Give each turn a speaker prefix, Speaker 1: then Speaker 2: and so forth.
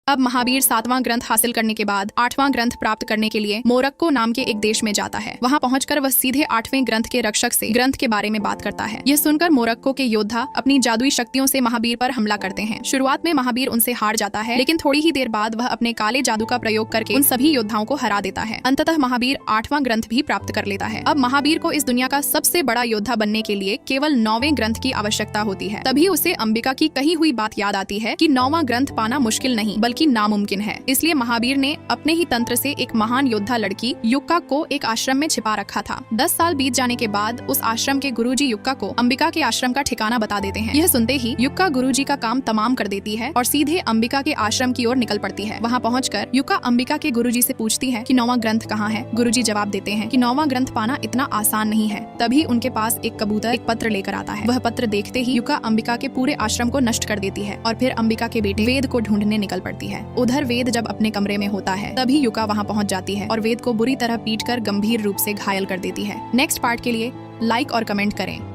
Speaker 1: अब महावीर 7वां ग्रंथ हासिल करने के बाद 8वां ग्रंथ प्राप्त करने के लिए मोरक्को नाम के एक देश में जाता है। वहां पहुंचकर वह सीधे 8वें ग्रंथ के रक्षक से ग्रंथ के बारे में बात करता है। यह सुनकर मोरक्को के योद्धा अपनी जादुई शक्तियों से महावीर पर हमला करते हैं। शुरुआत में महावीर उनसे हार जाता है, लेकिन थोड़ी ही देर बाद वह अपने काले जादू का प्रयोग करके उन सभी योद्धाओं को हरा देता है। अंततः महावीर 8वां ग्रंथ भी प्राप्त कर लेता है। अब महावीर को इस दुनिया का सबसे बड़ा योद्धा बनने के लिए केवल 9वें ग्रंथ की आवश्यकता होती है। तभी उसे अंबिका की कही हुई बात याद आती है कि 9वां ग्रंथ पाना मुश्किल नहीं बल्कि नामुमकिन है। इसलिए महावीर ने अपने ही तंत्र से एक महान योद्धा लड़की युक्का को एक आश्रम में छिपा रखा था। 10 साल बीत जाने के बाद उस आश्रम के गुरुजी युक्का को अंबिका के आश्रम का ठिकाना बता देते हैं। यह सुनते ही युक्का गुरुजी का काम तमाम कर देती है और सीधे अंबिका के आश्रम की ओर निकल पड़ती है। वहाँ पहुंचकर युक्का अंबिका के गुरुजी से पूछती है कि 9वां ग्रंथ कहाँ है। गुरुजी जवाब देते हैं कि 9वां ग्रंथ पाना इतना आसान नहीं है। तभी उनके पास एक कबूतर एक पत्र लेकर आता है। वह पत्र देखते ही युक्का अंबिका के पूरे आश्रम को नष्ट कर देती है और फिर अंबिका के बेटे वेद को ढूंढने निकल पड़ती है। उधर वेद जब अपने कमरे में होता है तभी युक्का वहां पहुंच जाती है और वेद को बुरी तरह पीटकर गंभीर रूप से घायल कर देती है। नेक्स्ट पार्ट के लिए लाइक और कमेंट करें।